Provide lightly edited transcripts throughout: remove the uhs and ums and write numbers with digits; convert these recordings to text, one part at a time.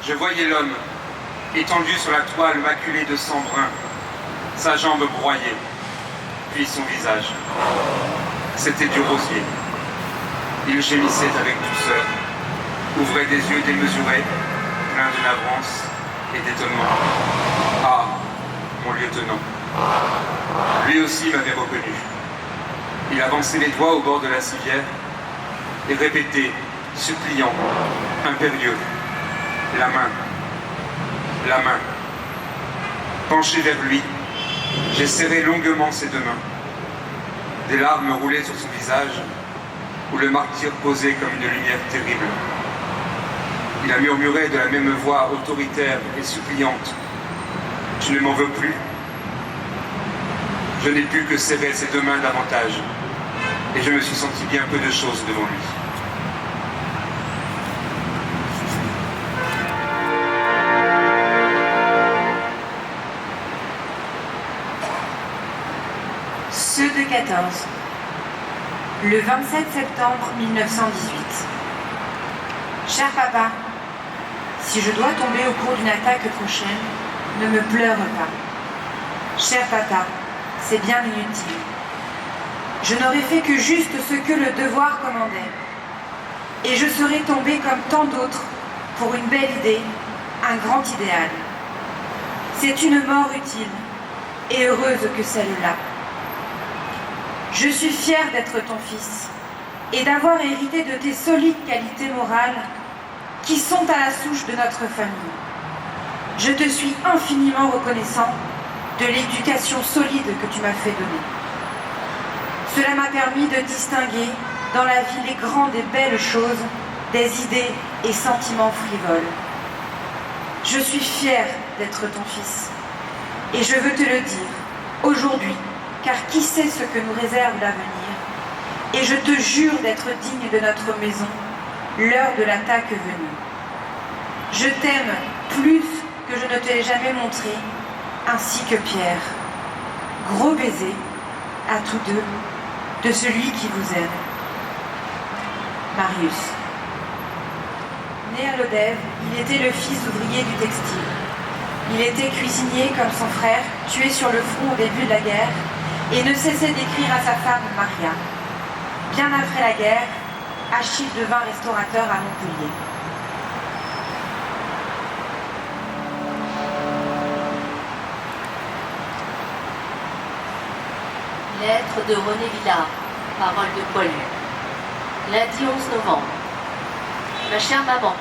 Je voyais l'homme, étendu sur la toile maculée de sang brun, sa jambe broyée, puis son visage. C'était du rosier. Il gémissait avec douceur, ouvrait des yeux démesurés, pleins de navrance et d'étonnement. Ah, mon lieutenant. Lui aussi m'avait reconnu. Il avançait les doigts au bord de la civière et répétait, suppliant, impérieux, la main, la main. Penché vers lui, j'ai serré longuement ses deux mains. Des larmes roulaient sur son visage, où le martyr posait comme une lumière terrible. Il a murmuré de la même voix autoritaire et suppliante. « Tu ne m'en veux plus ?» Je n'ai pu que serrer ses deux mains davantage, et je me suis senti bien peu de choses devant lui. Ceux de 14. Le 27 septembre 1918. Cher papa, si je dois tomber au cours d'une attaque prochaine, ne me pleure pas. Cher papa, c'est bien inutile. Je n'aurais fait que juste ce que le devoir commandait. Et je serais tombé comme tant d'autres pour une belle idée, un grand idéal. C'est une mort utile et heureuse que celle-là. Je suis fière d'être ton fils et d'avoir hérité de tes solides qualités morales qui sont à la souche de notre famille. Je te suis infiniment reconnaissant de l'éducation solide que tu m'as fait donner. Cela m'a permis de distinguer dans la vie les grandes et belles choses des idées et sentiments frivoles. Je suis fière d'être ton fils et je veux te le dire aujourd'hui, car qui sait ce que nous réserve l'avenir, et je te jure d'être digne de notre maison, l'heure de l'attaque venue. Je t'aime plus que je ne te l'ai jamais montré, ainsi que Pierre. Gros baiser à tous deux, de celui qui vous aime. Marius. Né à Lodève, il était le fils d'ouvrier du textile. Il était cuisinier comme son frère, tué sur le front au début de la guerre, et ne cessait d'écrire à sa femme Maria. Bien après la guerre, Achille devint restaurateur à Montpellier. Lettre de René Villard, parole de Poilu. Lundi 11 novembre. Ma chère maman,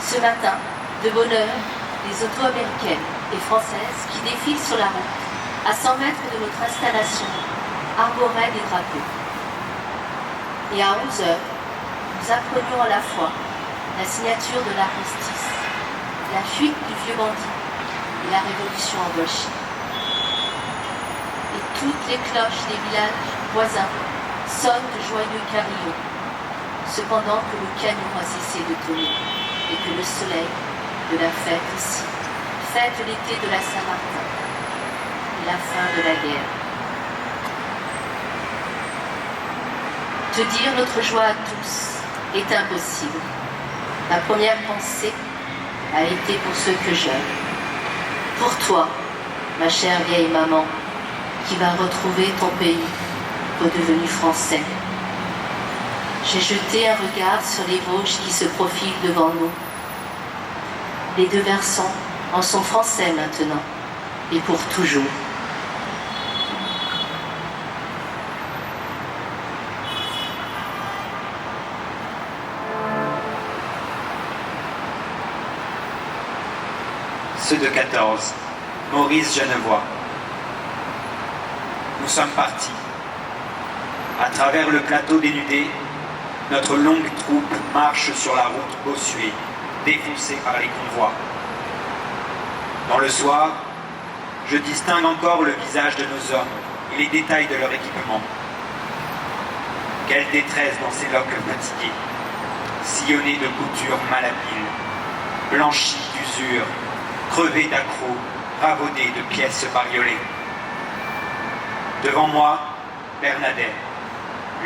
ce matin, de bonne heure, les autos américaines et françaises qui défilent sur la route, à 100 mètres de notre installation, arboraient des drapeaux. Et à 11 heures, nous apprenions à la fois la signature de l'armistice, la fuite du vieux bandit et la révolution en Bolchie. Et toutes les cloches des villages voisins sonnent de joyeux carillons, cependant que le canon a cessé de tonner et que le soleil de la fête ici fête l'été de la Saint-Martin et la fin de la guerre. Te dire notre joie à tous est impossible. Ma première pensée a été pour ceux que j'aime. Pour toi, ma chère vieille maman, qui va retrouver ton pays redevenu français. J'ai jeté un regard sur les Vosges qui se profilent devant nous. Les deux versants en sont français maintenant, et pour toujours. Ceux de 14, Maurice Genevois. Nous sommes partis. À travers le plateau dénudé, notre longue troupe marche sur la route bossuée, défoncée par les convois. Dans le soir, je distingue encore le visage de nos hommes et les détails de leur équipement. Quelle détresse dans ces loques fatiguées, sillonnées de coutures malhabiles, blanchies d'usure, crevées d'accrocs, ravaudées de pièces bariolées. Devant moi, Bernadette,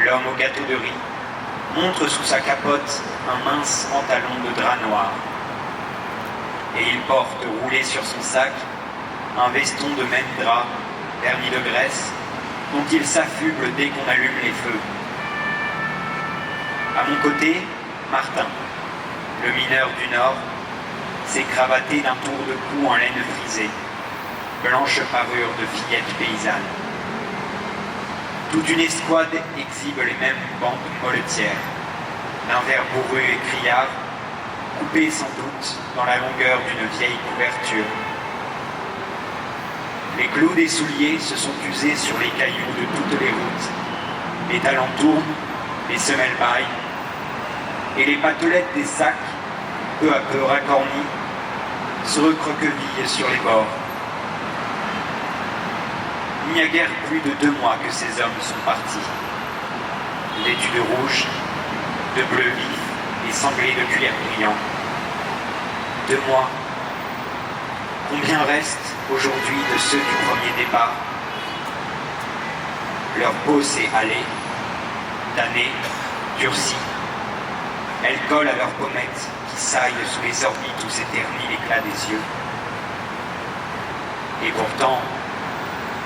l'homme au gâteau de riz, montre sous sa capote un mince pantalon de drap noir. et il porte roulé sur son sac un veston de même drap, verni de graisse, dont il s'affuble dès qu'on allume les feux. À mon côté, Martin, le mineur du Nord, s'est cravaté d'un tour de cou en laine frisée, blanche parure de fillette paysanne. Toute une escouade exhibe les mêmes bandes molletières, d'un vert bourru et criard, coupé sans doute dans la longueur d'une vieille couverture. Les clous des souliers se sont usés sur les cailloux de toutes les routes. Les talons tournent, les semelles baillent, et les patelettes des sacs, peu à peu racornies, se recroquevillent sur les bords. Il n'y a guère plus de 2 mois que ces hommes sont partis. Vêtus de rouge, de bleu vif et sanglés de cuir brillant. 2 mois. Combien reste aujourd'hui de ceux du premier départ? Leur peau s'est hâlée, tannée, durcie. Elle colle à leurs pommettes qui saillent sous les orbites où s'éternit l'éclat des yeux. Et pourtant,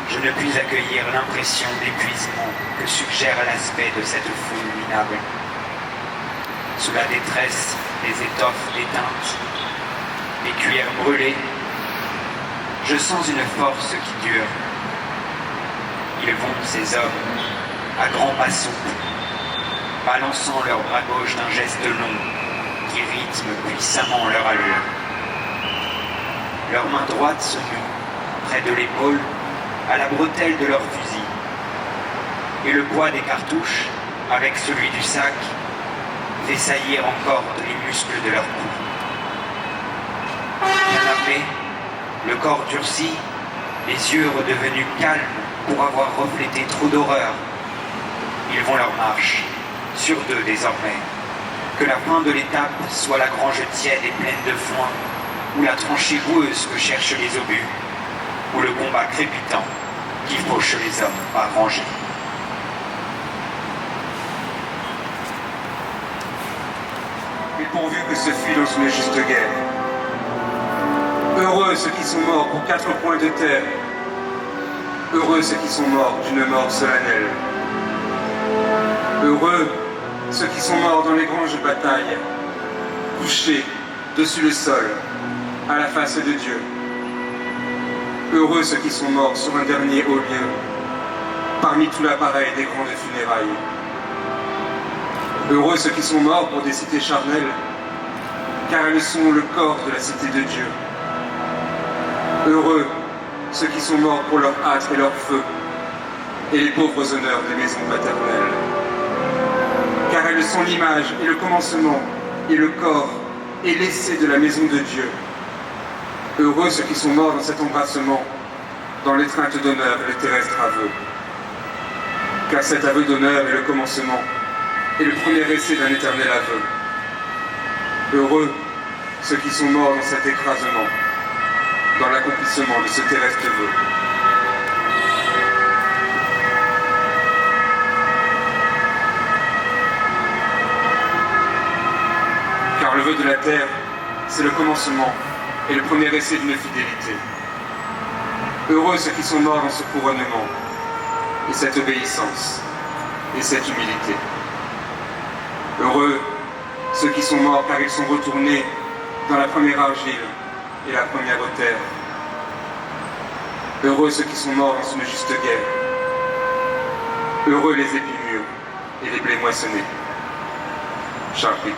je ne puis accueillir l'impression d'épuisement que suggère l'aspect de cette foule minable. Sous la détresse des étoffes déteintes, les cuillères brûlées, je sens une force qui dure. Ils vont, ces hommes, à grands pas souples, balançant leur bras gauche d'un geste long qui rythme puissamment leur allure. Leur main droite se noue, près de l'épaule, à la bretelle de leur fusil, et le poids des cartouches, avec celui du sac, fait saillir encore les muscles de leur cou. Canapé, le corps durci, les yeux redevenus calmes pour avoir reflété trop d'horreur, ils vont leur marche, sur 2 désormais. Que la fin de l'étape soit la grange tiède et pleine de foin, ou la tranchée boueuse que cherchent les obus, ou le combat crépitant qui fauche les hommes par rangées. Et pourvu que ce fût dans une juste guerre. Heureux ceux qui sont morts pour 4 points de terre. Heureux ceux qui sont morts d'une mort solennelle. Heureux ceux qui sont morts dans les granges batailles, couchés dessus le sol, à la face de Dieu. Heureux ceux qui sont morts sur un dernier haut lieu, parmi tout l'appareil des grandes funérailles. Heureux ceux qui sont morts pour des cités charnelles, car elles sont le corps de la cité de Dieu. Heureux ceux qui sont morts pour leur âtre et leur feu, et les pauvres honneurs des maisons paternelles. Car elles sont l'image et le commencement, et le corps et l'essai de la maison de Dieu. Heureux ceux qui sont morts dans cet embrassement, dans l'étreinte d'honneur et le terrestre aveu. Car cet aveu d'honneur est le commencement, et le premier essai d'un éternel aveu. Heureux ceux qui sont morts dans cet écrasement, dans l'accomplissement de ce terrestre vœu. Car le vœu de la terre, c'est le commencement et le premier essai d'une fidélité. Heureux ceux qui sont morts dans ce couronnement, et cette obéissance, et cette humilité. Heureux ceux qui sont morts car ils sont retournés dans la première argile et la première terre. Heureux ceux qui sont morts dans une juste guerre. Heureux les épis mûrs et les blés moissonnés. Charles Péguy.